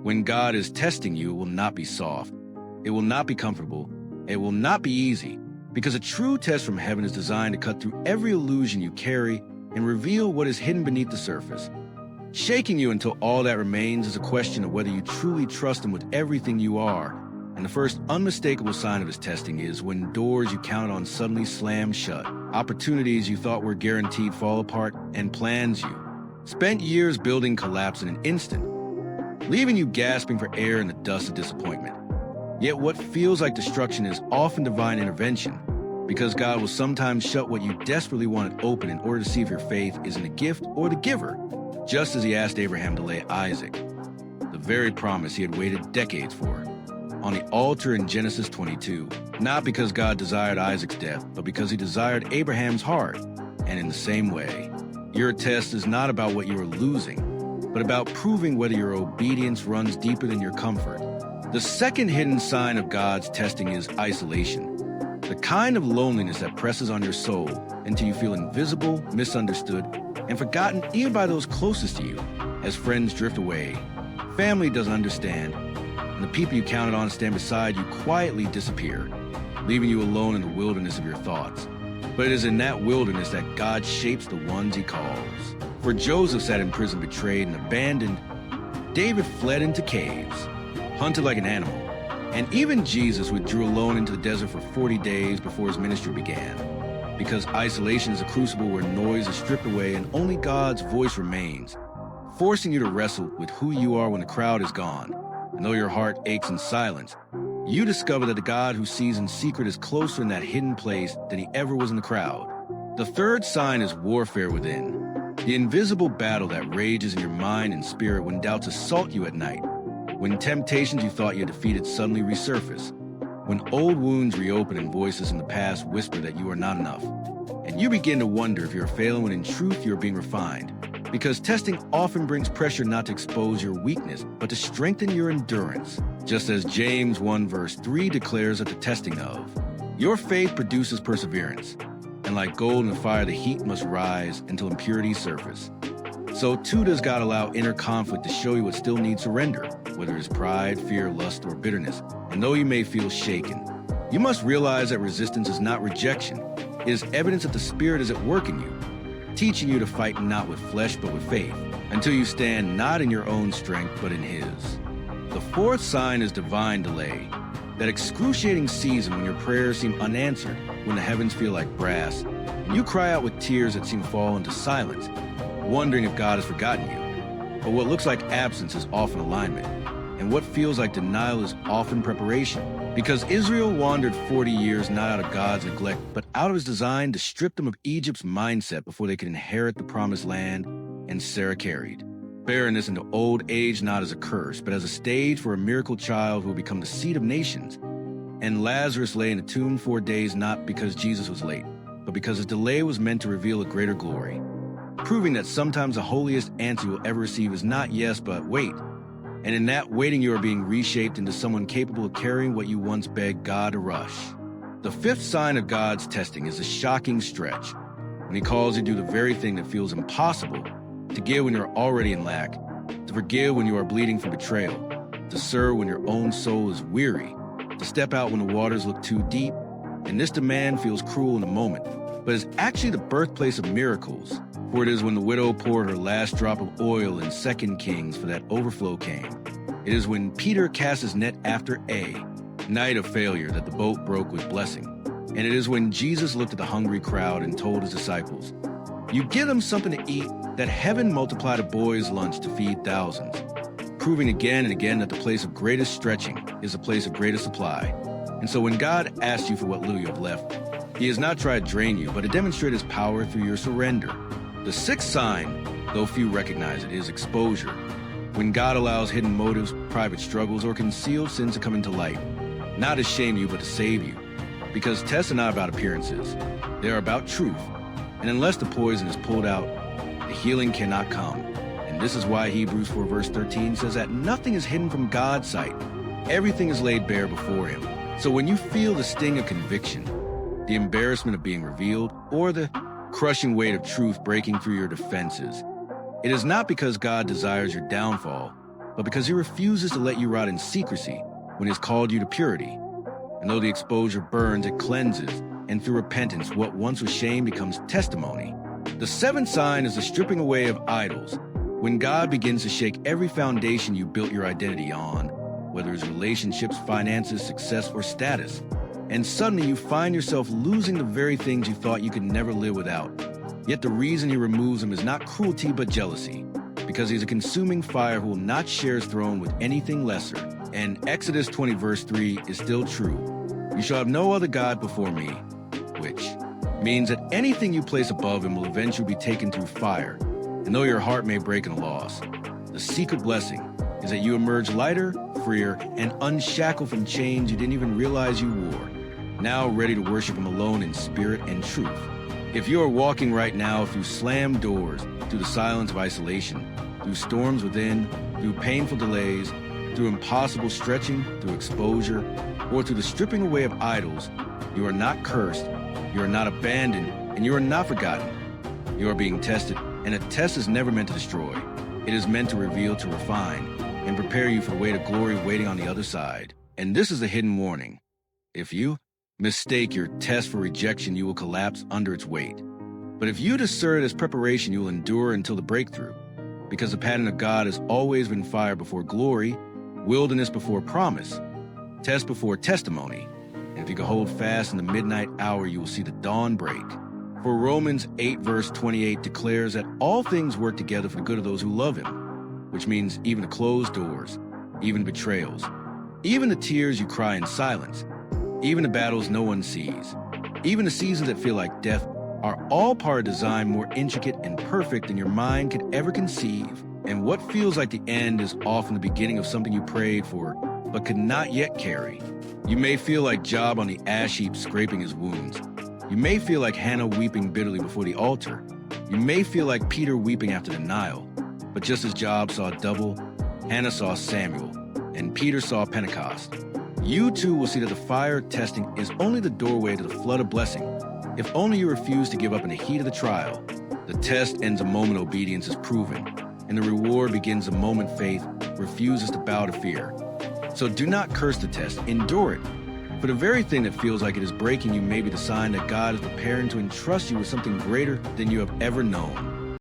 When God is testing you, it will not be soft. It will not be comfortable. It will not be easy, because a true test from heaven is designed to cut through every illusion you carry and reveal what is hidden beneath the surface. Shaking you until all that remains is a question of whether you truly trust Him with everything you are. And the first unmistakable sign of His testing is when doors you counted on suddenly slam shut, opportunities you thought were guaranteed fall apart, and plans you spent years building collapse in an instant, leaving you gasping for air in the dust of disappointment. Yet what feels like destruction is often divine intervention, because God will sometimes shut what you desperately wanted open in order to see if your faith is in the gift or the giver, just as He asked Abraham to lay Isaac, the very promise he had waited decades for, on the altar in Genesis 22, not because God desired Isaac's death, but because He desired Abraham's heart. And in the same way, your test is not about what you are losing, but about proving whether your obedience runs deeper than your comfort. The second hidden sign of God's testing is isolation, the kind of loneliness that presses on your soul until you feel invisible, misunderstood, and forgotten even by those closest to you. As friends drift away, family doesn't understand, and the people you counted on to stand beside you quietly disappear, leaving you alone in the wilderness of your thoughts. But it is in that wilderness that God shapes the ones He calls. For Joseph sat in prison betrayed and abandoned, David fled into caves, hunted like an animal, and even Jesus withdrew alone into the desert for 40 days before His ministry began. Because isolation is a crucible where noise is stripped away and only God's voice remains, forcing you to wrestle with who you are when the crowd is gone. And though your heart aches in silence, you discover that the God who sees in secret is closer in that hidden place than He ever was in the crowd. The third sign is warfare within, the invisible battle that rages in your mind and spirit when doubts assault you at night, when temptations you thought you had defeated suddenly resurface, when old wounds reopen and voices in the past whisper that you are not enough, and you begin to wonder if you're failing when in truth you're being refined. Because testing often brings pressure not to expose your weakness, but to strengthen your endurance. Just as James 1 verse 3 declares at the testing of, your faith produces perseverance, and like gold in the fire the heat must rise until impurities surface. So too does God allow inner conflict to show you what still needs surrender, whether it's pride, fear, lust, or bitterness. And though you may feel shaken, you must realize that resistance is not rejection. It is evidence that the Spirit is at work in you, teaching you to fight not with flesh but with faith, until you stand not in your own strength but in His. The fourth sign is divine delay, that excruciating season when your prayers seem unanswered, when the heavens feel like brass, and you cry out with tears that seem to fall into silence, wondering if God has forgotten you. But what looks like absence is often alignment, and what feels like denial is often preparation. Because Israel wandered 40 years not out of God's neglect, but out of His design to strip them of Egypt's mindset before they could inherit the promised land, and Sarah carried. Barrenness into old age not as a curse, but as a stage for a miracle child who will become the seed of nations. And Lazarus lay in a tomb 4 days not because Jesus was late, but because His delay was meant to reveal a greater glory, proving that sometimes the holiest answer you'll ever receive is not yes, but wait. And in that waiting, you are being reshaped into someone capable of carrying what you once begged God to rush. The fifth sign of God's testing is a shocking stretch, when He calls you to do the very thing that feels impossible, to give when you're already in lack, to forgive when you are bleeding from betrayal, to serve when your own soul is weary, to step out when the waters look too deep, and this demand feels cruel in the moment, but is actually the birthplace of miracles. For it is when the widow poured her last drop of oil in 2 Kings for that overflow came. It is when Peter cast his net after a night of failure that the boat broke with blessing. And it is when Jesus looked at the hungry crowd and told His disciples, you give them something to eat, that heaven multiplied a boy's lunch to feed thousands, proving again and again that the place of greatest stretching is the place of greatest supply. And so when God asks you for what little you have left, He has not tried to drain you, but to demonstrate His power through your surrender. The sixth sign, though few recognize it, is exposure. When God allows hidden motives, private struggles, or concealed sins to come into light, not to shame you, but to save you. Because tests are not about appearances. They are about truth. And unless the poison is pulled out, the healing cannot come. And this is why Hebrews 4 verse 13 says that nothing is hidden from God's sight. Everything is laid bare before Him. So when you feel the sting of conviction, the embarrassment of being revealed, or the crushing weight of truth breaking through your defenses, it is not because God desires your downfall, but because he refuses to let you rot in secrecy when he has called you to purity. And though the exposure burns, it cleanses, and through repentance, what once was shame becomes testimony. The seventh sign is the stripping away of idols, when God begins to shake every foundation you built your identity on, whether it's relationships, finances, success, or status. And suddenly you find yourself losing the very things you thought you could never live without. Yet the reason he removes them is not cruelty but jealousy, because he's a consuming fire who will not share his throne with anything lesser. And Exodus 20 verse 3 is still true. You shall have no other God before me, which means that anything you place above him will eventually be taken through fire. And though your heart may break in a loss, the secret blessing is that you emerge lighter, freer, and unshackled from chains you didn't even realize you wore, now ready to worship him alone in spirit and truth. If you are walking right now through slammed doors, through the silence of isolation, through storms within, through painful delays, through impossible stretching, through exposure, or through the stripping away of idols, you are not cursed, you are not abandoned, and you are not forgotten. You are being tested, and a test is never meant to destroy. It is meant to reveal, to refine, and prepare you for the weight of glory waiting on the other side. And this is a hidden warning. If you mistake your test for rejection, you will collapse under its weight. But if you discern it as preparation, you will endure until the breakthrough. Because the pattern of God has always been fire before glory, wilderness before promise, test before testimony. And if you can hold fast in the midnight hour, you will see the dawn break. For Romans 8 verse 28 declares that all things work together for the good of those who love him, which means even the closed doors, even betrayals, even the tears you cry in silence, even the battles no one sees, even the seasons that feel like death are all part of design more intricate and perfect than your mind could ever conceive. And what feels like the end is often the beginning of something you prayed for but could not yet carry. You may feel like Job on the ash heap scraping his wounds. You may feel like Hannah weeping bitterly before the altar. You may feel like Peter weeping after the Nile. But just as Job saw double, Hannah saw Samuel, and Peter saw Pentecost. You too will see that the fire testing is only the doorway to the flood of blessing. If only you refuse to give up in the heat of the trial. The test ends the moment obedience is proven, and the reward begins the moment faith refuses to bow to fear. So do not curse the test, endure it. For the very thing that feels like it is breaking you may be the sign that God is preparing to entrust you with something greater than you have ever known.